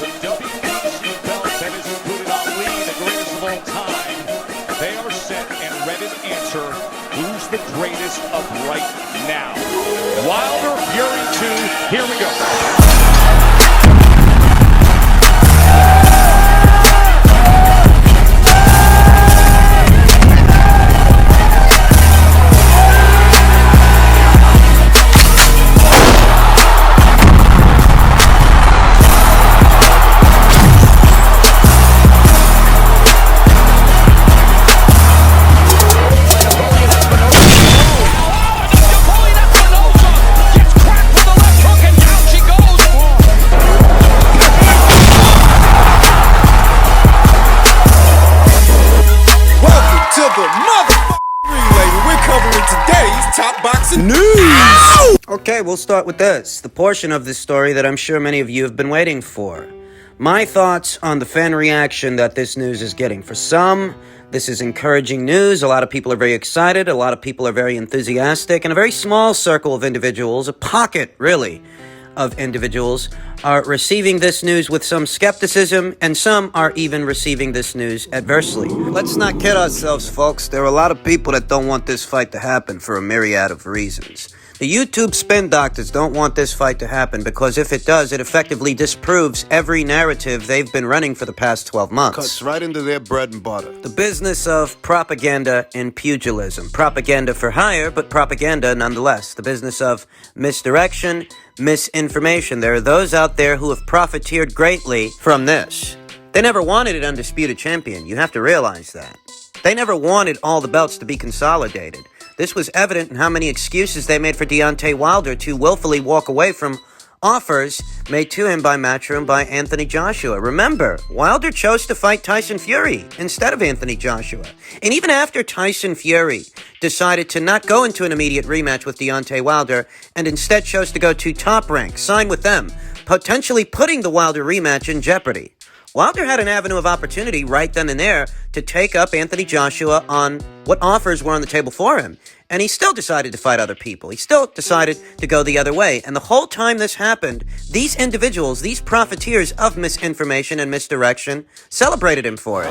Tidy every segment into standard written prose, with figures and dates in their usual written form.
the WBC belt that has included Ali, the greatest of all time. They are set and ready to answer who's the greatest of right now. Wilder, Fury 2, here we go. News! Okay, we'll start with this, the portion of this story that I'm sure many of you have been waiting for. My thoughts on the fan reaction that this news is getting. For some, this is encouraging news. A lot of people are very excited. A lot of people are very enthusiastic. And a very small circle of individuals, a pocket, really, of individuals, are receiving this news with some skepticism, and some are even receiving this news adversely. Let's not kid ourselves, folks. There are a lot of people that don't want this fight to happen for a myriad of reasons. The YouTube spin doctors don't want this fight to happen because if it does, it effectively disproves every narrative they've been running for the past 12 months. Cuts right into their bread and butter. The business of propaganda and pugilism. Propaganda for hire, but propaganda nonetheless. The business of misdirection, misinformation. There are those out there who have profiteered greatly from this. They never wanted an undisputed champion. You have to realize that. They never wanted all the belts to be consolidated. This was evident in how many excuses they made for Deontay Wilder to willfully walk away from offers made to him by Matchroom by Anthony Joshua. Remember, Wilder chose to fight Tyson Fury instead of Anthony Joshua. And even after Tyson Fury decided to not go into an immediate rematch with Deontay Wilder and instead chose to go to Top Rank, sign with them, potentially putting the Wilder rematch in jeopardy. Wilder had an avenue of opportunity right then and there to take up Anthony Joshua on what offers were on the table for him. And he still decided to fight other people. He still decided to go the other way. And the whole time this happened, these individuals, these profiteers of misinformation and misdirection, celebrated him for it.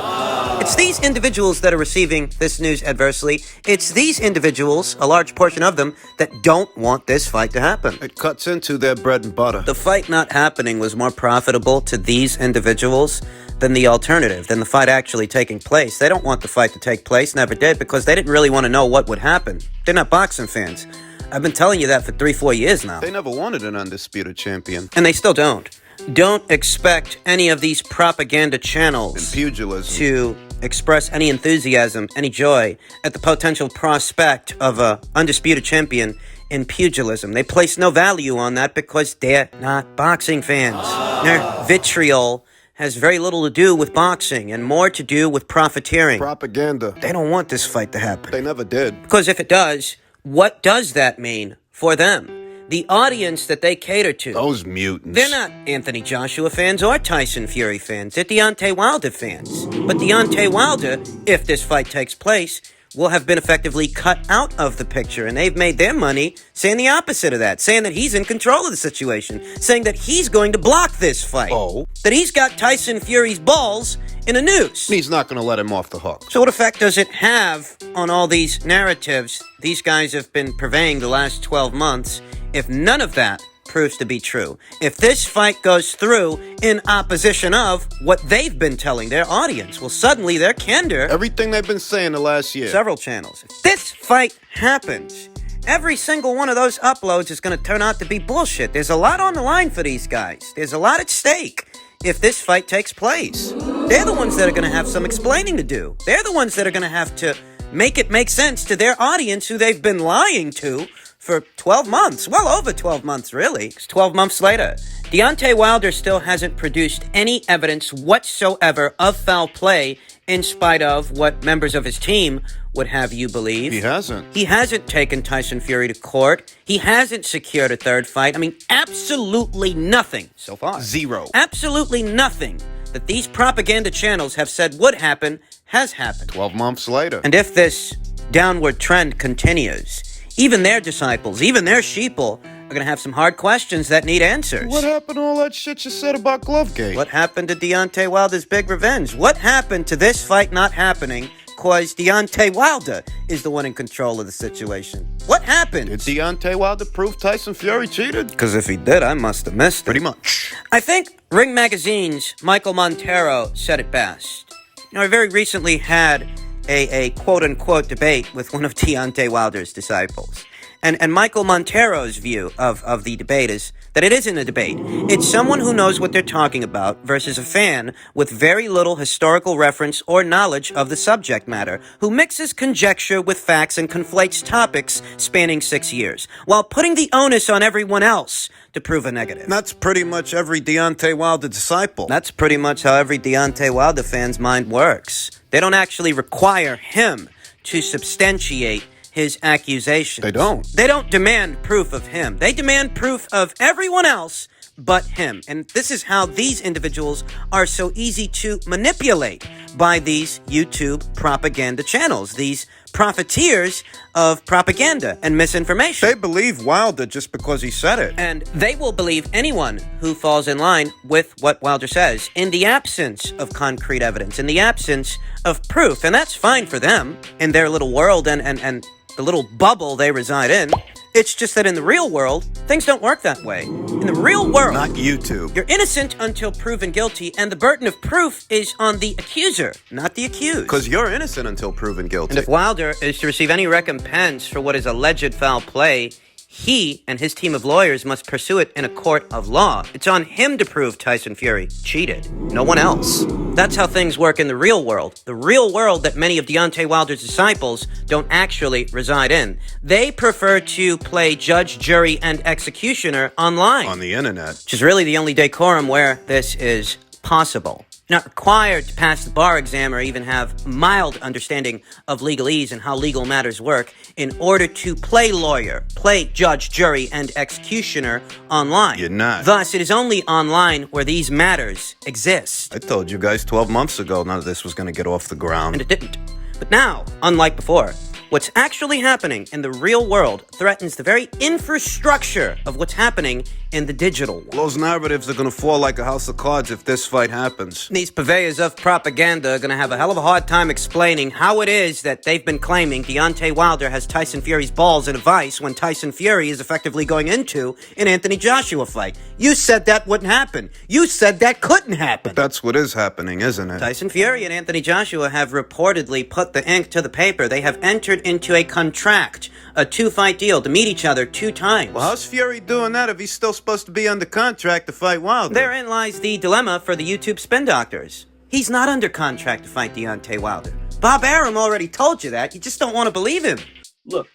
It's these individuals that are receiving this news adversely. It's these individuals, a large portion of them, that don't want this fight to happen. It cuts into their bread and butter. The fight not happening was more profitable to these individuals than the alternative, than the fight actually taking place. They don't want the fight to take place, never did, because they didn't really want to know what would happen. They're not boxing fans. I've been telling you that for 3-4 years now. They never wanted an undisputed champion. And they still don't. Don't expect any of these propaganda channels and pugilism to express any enthusiasm, any joy at the potential prospect of a undisputed champion in pugilism. They place no value on that because they're not boxing fans. Their vitriol has very little to do with boxing and more to do with profiteering. Propaganda. They don't want this fight to happen. They never did. Because if it does, what does that mean for them? The audience that they cater to. Those mutants. They're not Anthony Joshua fans or Tyson Fury fans. They're Deontay Wilder fans. But Deontay Wilder, if this fight takes place, will have been effectively cut out of the picture. And they've made their money saying the opposite of that, saying that he's in control of the situation, saying that he's going to block this fight. Oh. That he's got Tyson Fury's balls in a noose. He's not going to let him off the hook. So what effect does it have on all these narratives these guys have been purveying the last 12 months if none of that proves to be true? If this fight goes through in opposition of what they've been telling their audience, well, suddenly their candor... Everything they've been saying the last year. Several channels. If this fight happens, every single one of those uploads is going to turn out to be bullshit. There's a lot on the line for these guys. There's a lot at stake if this fight takes place. They're the ones that are going to have some explaining to do. They're the ones that are going to have to make it make sense to their audience who they've been lying to for 12 months. Well over 12 months, really. It's 12 months later. Deontay Wilder still hasn't produced any evidence whatsoever of foul play in spite of what members of his team would have you believe. He hasn't. He hasn't taken Tyson Fury to court. He hasn't secured a third fight. I mean, absolutely nothing so far. Zero. Absolutely nothing that these propaganda channels have said would happen has happened. 12 months later. And if this downward trend continues, even their disciples, even their sheeple, We're going to have some hard questions that need answers. What happened to all that shit you said about Glovegate? What happened to Deontay Wilder's big revenge? What happened to this fight not happening because Deontay Wilder is the one in control of the situation? What happened? Did Deontay Wilder prove Tyson Fury cheated? Because if he did, I must have missed it. Pretty much. I think Ring Magazine's Michael Montero said it best. You know, I very recently had a quote-unquote debate with one of Deontay Wilder's disciples. And Michael Montero's view of the debate is that it isn't a debate. It's someone who knows what they're talking about versus a fan with very little historical reference or knowledge of the subject matter, who mixes conjecture with facts and conflates topics spanning 6 years, while putting the onus on everyone else to prove a negative. That's pretty much every Deontay Wilder disciple. That's pretty much how every Deontay Wilder fan's mind works. They don't actually require him to substantiate his accusation. They don't. They don't demand proof of him. They demand proof of everyone else but him. And this is how these individuals are so easy to manipulate by these YouTube propaganda channels, these profiteers of propaganda and misinformation. They believe Wilder just because he said it. And they will believe anyone who falls in line with what Wilder says in the absence of concrete evidence, in the absence of proof. And that's fine for them in their little world and the little bubble they reside in. It's just that in the real world, things don't work that way. In the real world, Not YouTube. you're innocent until proven guilty, and the burden of proof is on the accuser, not the accused. Because you're innocent until proven guilty. And if Wilder is to receive any recompense for what is alleged foul play, he and his team of lawyers must pursue it in a court of law. It's on him to prove Tyson Fury cheated, no one else. That's how things work in the real world. The real world that many of Deontay Wilder's disciples don't actually reside in. They prefer to play judge, jury, and executioner online. On the internet. Which is really the only decorum where this is possible. You're not required to pass the bar exam or even have mild understanding of legalese and how legal matters work in order to play lawyer, play judge, jury, and executioner online. You're not. Thus, it is only online where these matters exist. I told you guys 12 months ago none of this was going to get off the ground. And it didn't. But now, unlike before, what's actually happening in the real world threatens the very infrastructure of what's happening in the digital world. Those narratives are going to fall like a house of cards if this fight happens. These purveyors of propaganda are going to have a hell of a hard time explaining how it is that they've been claiming Deontay Wilder has Tyson Fury's balls in a vice when Tyson Fury is effectively going into an Anthony Joshua fight. You said that wouldn't happen. You said that couldn't happen. That's what is happening, isn't it? Tyson Fury and Anthony Joshua have reportedly put the ink to the paper. They have entered into a contract, a 2-fight deal to meet each other 2 times. Well, how's Fury doing that if he's still supposed to be under contract to fight Wilder? Therein lies the dilemma for the YouTube spin doctors. He's not under contract to fight Deontay Wilder. Bob Arum already told you that. You just don't want to believe him. Look,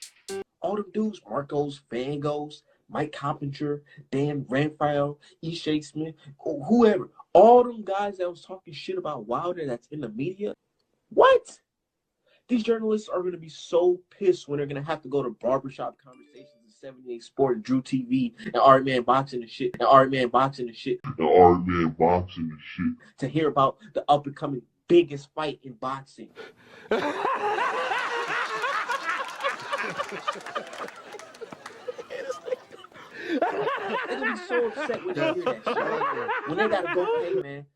all them dudes, Marcos, Fangos, Mike Coppinger, Dan Raphael, E. Shake Smith, whoever, all them guys that was talking shit about Wilder that's in the media, what? These journalists are going to be so pissed when they're going to have to go to barbershop conversations in 78 Sport and Drew TV and Art Man Boxing and shit, to hear about the up-and-coming biggest fight in boxing. They're going to be so upset when they hear that shit. When they got to go, hey, man,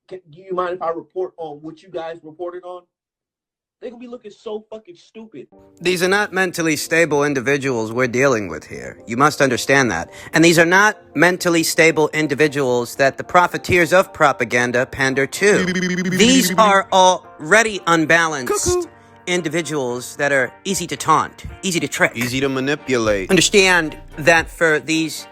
do you mind if I report on what you guys reported on? They're going to be looking so fucking stupid. These are not mentally stable individuals we're dealing with here. You must understand that. And these are not mentally stable individuals that the profiteers of propaganda pander to. These are already unbalanced individuals that are easy to taunt, easy to trick, Easy to manipulate. Understand that for these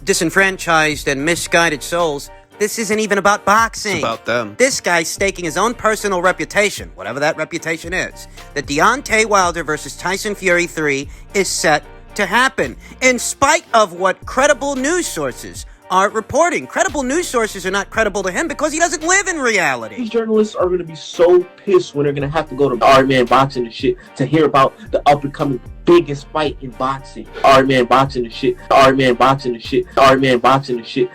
disenfranchised and misguided souls, this isn't even about boxing. It's about them. This guy's staking his own personal reputation, whatever that reputation is, that Deontay Wilder versus Tyson Fury 3 is set to happen, in spite of what credible news sources are reporting. Credible news sources are not credible to him because he doesn't live in reality. These journalists are going to be so pissed when they're going to have to go to Art Man Boxing and shit to hear about the up-and-coming biggest fight in boxing. Art Man Boxing and shit.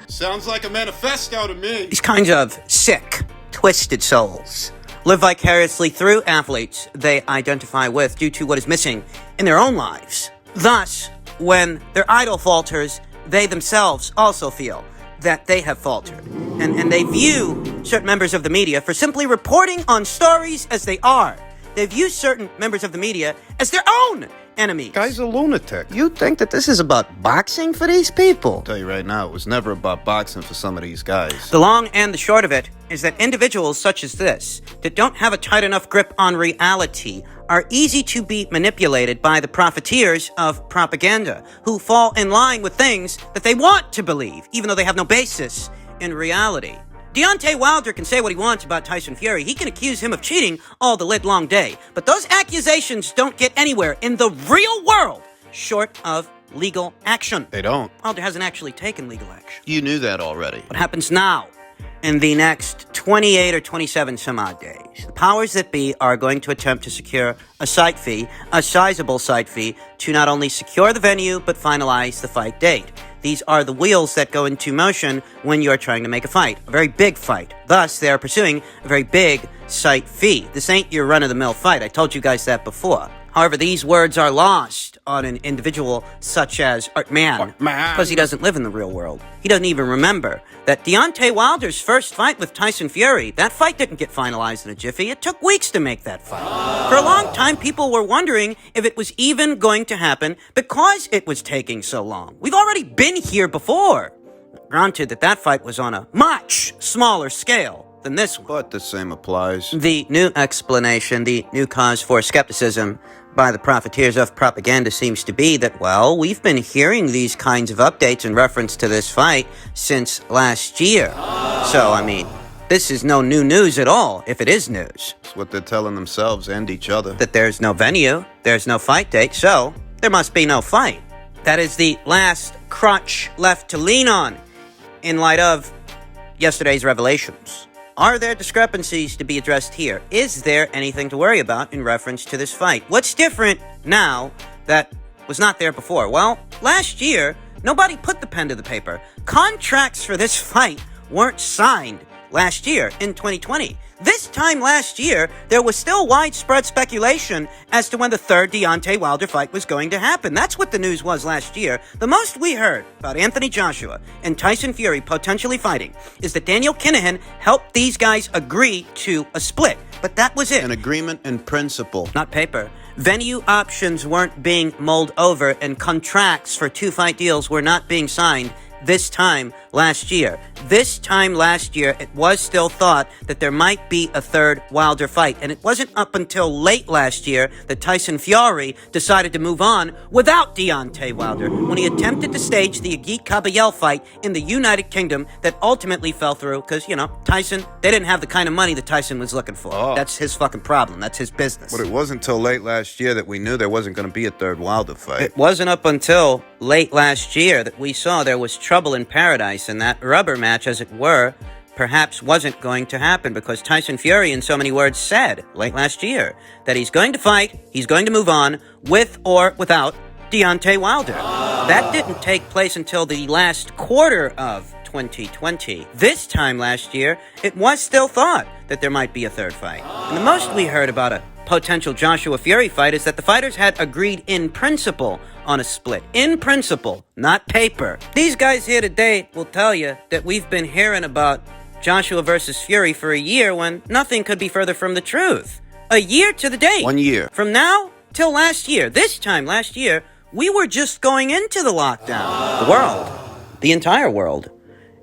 Sounds like a manifesto to me. These kinds of sick, twisted souls live vicariously through athletes they identify with due to what is missing in their own lives. Thus, when their idol falters, they themselves also feel that they have faltered. And they view certain members of the media for simply reporting on stories as they are. They view certain members of the media as their own enemies. Guy's a lunatic. You think that this is about boxing for these people? I'll tell you right now, it was never about boxing for some of these guys. The long and the short of it is that individuals such as this, that don't have a tight enough grip on reality, are easy to be manipulated by the profiteers of propaganda, who fall in line with things that they want to believe, even though they have no basis in reality. Deontay Wilder can say what he wants about Tyson Fury. He can accuse him of cheating all the livelong day. But those accusations don't get anywhere in the real world short of legal action. They don't. Wilder hasn't actually taken legal action. You knew that already. What happens now? In the next 28 or 27 some odd days, the powers that be are going to attempt to secure a site fee, a sizable site fee, to not only secure the venue, but finalize the fight date. These are the wheels that go into motion when you're trying to make a fight, a very big fight. Thus, they are pursuing a very big site fee. This ain't your run-of-the-mill fight. I told you guys that before. However, these words are lost on an individual such as Art Man, because he doesn't live in the real world. He doesn't even remember that Deontay Wilder's first fight with Tyson Fury, that fight didn't get finalized in a jiffy. It took weeks to make that fight. For a long time, people were wondering if it was even going to happen because it was taking so long. We've already been here before. Granted that fight was on a much smaller scale than this one. But the same applies. The new explanation, the new cause for skepticism by the profiteers of propaganda seems to be that, well, we've been hearing these kinds of updates in reference to this fight since last year. So, I mean, this is no new news at all, if it is news. It's what they're telling themselves and each other. That there's no venue, there's no fight date, so there must be no fight. That is the last crutch left to lean on in light of yesterday's revelations. Are there discrepancies to be addressed here? Is there anything to worry about in reference to this fight? What's different now that was not there before? Well, last year, nobody put the pen to the paper. Contracts for this fight weren't signed last year in 2020. This time last year, there was still widespread speculation as to when the third Deontay Wilder fight was going to happen. That's what the news was last year. The most we heard about Anthony Joshua and Tyson Fury potentially fighting is that Daniel Kinahan helped these guys agree to a split. But that was it. An agreement in principle. Not paper. Venue options weren't being mulled over, and contracts for 2 fight deals were not being signed this time last year. This time last year, it was still thought that there might be a third Wilder fight, and it wasn't up until late last year that Tyson Fury decided to move on without Deontay Wilder when he attempted to stage the Agit Kabayel fight in the United Kingdom that ultimately fell through because, Tyson, they didn't have the kind of money that Tyson was looking for. Oh. That's his fucking problem. That's his business. But it wasn't until late last year that we knew there wasn't going to be a third Wilder fight. It wasn't up until late last year that we saw there was trouble in paradise, and that rubber match, as it were, perhaps wasn't going to happen because Tyson Fury, in so many words, said late last year that he's going to fight, he's going to move on, with or without Deontay Wilder. That didn't take place until the last quarter of 2020. This time last year, it was still thought that there might be a third fight. And the most we heard about a potential Joshua Fury fight is that the fighters had agreed in principle on a split. In principle, not paper. These guys here today will tell you that we've been hearing about Joshua versus Fury for a year when nothing could be further from the truth. A year to the date. 1 year. From now till last year. This time last year, we were just going into the lockdown. The world, the entire world,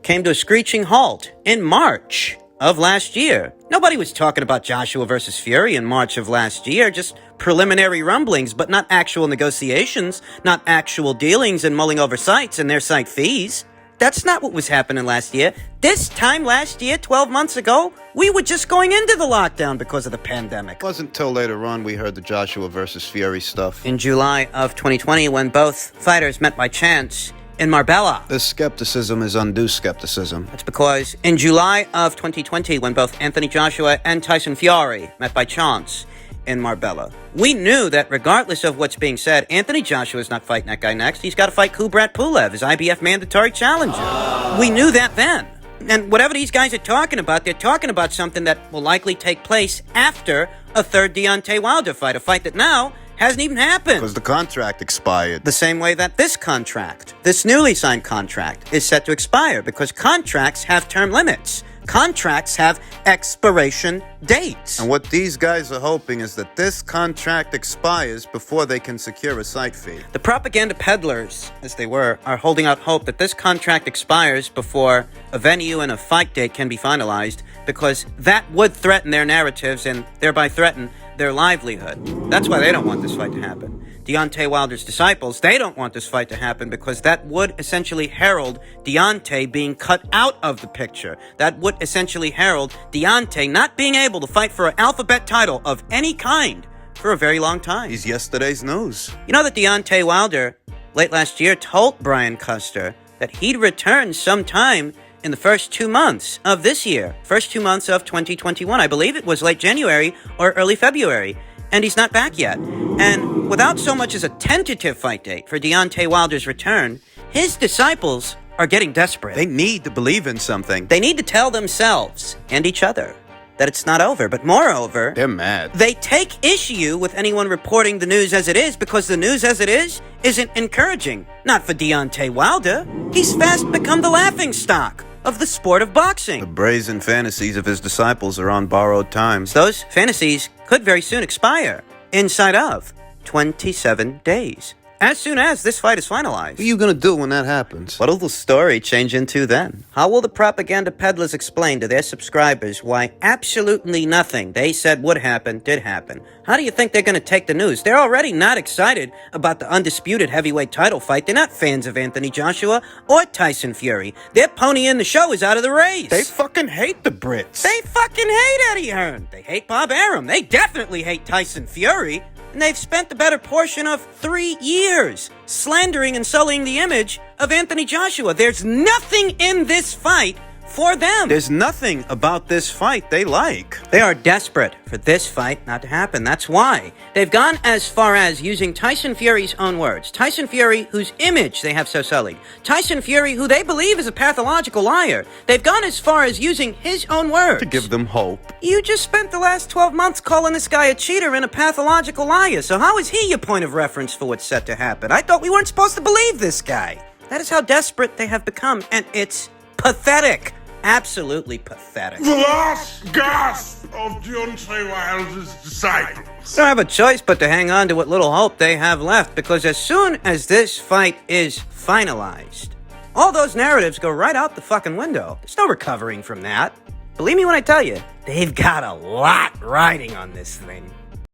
came to a screeching halt in March of last year. Nobody was talking about Joshua versus Fury in March of last year, just preliminary rumblings, but not actual negotiations, not actual dealings and mulling over sites and their site fees. That's not what was happening last year. This time last year, 12 months ago, we were just going into the lockdown because of the pandemic. It wasn't until later on we heard the Joshua versus Fury stuff. In July of 2020, when both fighters met by chance in Marbella. This skepticism is undue skepticism. That's because in July of 2020, when both Anthony Joshua and Tyson Fury met by chance in Marbella, we knew that regardless of what's being said, Anthony Joshua is not fighting that guy next. He's got to fight Kubrat Pulev, his IBF mandatory challenger. We knew that then. And whatever these guys are talking about, they're talking about something that will likely take place after a third Deontay Wilder fight, a fight that now hasn't even happened. Because the contract expired. The same way that this contract, this newly signed contract, is set to expire because contracts have term limits. Contracts have expiration dates. And what these guys are hoping is that this contract expires before they can secure a site fee. The propaganda peddlers, as they were, are holding out hope that this contract expires before a venue and a fight date can be finalized, because that would threaten their narratives and thereby threaten their livelihood. That's why they don't want this fight to happen. Deontay Wilder's disciples, they don't want this fight to happen because that would essentially herald Deontay being cut out of the picture. That would essentially herald Deontay not being able to fight for an alphabet title of any kind for a very long time. He's yesterday's news. You know that Deontay Wilder, late last year, told Brian Custer that he'd return sometime in the first 2 months of this year. First 2 months of 2021. I believe it was late January or early February. And he's not back yet. And without so much as a tentative fight date for Deontay Wilder's return, his disciples are getting desperate. They need to believe in something. They need to tell themselves and each other that it's not over. But moreover, They're mad. they take issue with anyone reporting the news as it is because the news as it is isn't encouraging. Not for Deontay Wilder. He's fast become the laughingstock of the sport of boxing. The brazen fantasies of his disciples are on borrowed time. Those fantasies could very soon expire inside of 27 days. As soon as this fight is finalized. What are you gonna do when that happens? What'll the story change into then? How will the propaganda peddlers explain to their subscribers why absolutely nothing they said would happen did happen? How do you think they're going to take the news? They're already not excited about the undisputed heavyweight title fight. They're not fans of Anthony Joshua or Tyson Fury. Their pony in the show is out of the race. They fucking hate the Brits. They fucking hate Eddie Hearn. They hate Bob Arum. They definitely hate Tyson Fury. And they've spent the better portion of 3 years slandering and sullying the image of Anthony Joshua. There's nothing in this fight for them. There's nothing about this fight they like. They are desperate for this fight not to happen. That's why they've gone as far as using Tyson Fury's own words. Tyson Fury, whose image they have so sullied. Tyson Fury, who they believe is a pathological liar. They've gone as far as using his own words. To give them hope. You just spent the last 12 months calling this guy a cheater and a pathological liar, so how is he your point of reference for what's set to happen? I thought we weren't supposed to believe this guy. That is how desperate they have become, and it's pathetic. Absolutely pathetic. The last gasp of Deontay Wilder's disciples. They don't have a choice but to hang on to what little hope they have left, because as soon as this fight is finalized, all those narratives go right out the fucking window. There's no recovering from that. Believe me when I tell you, they've got a lot riding on this thing.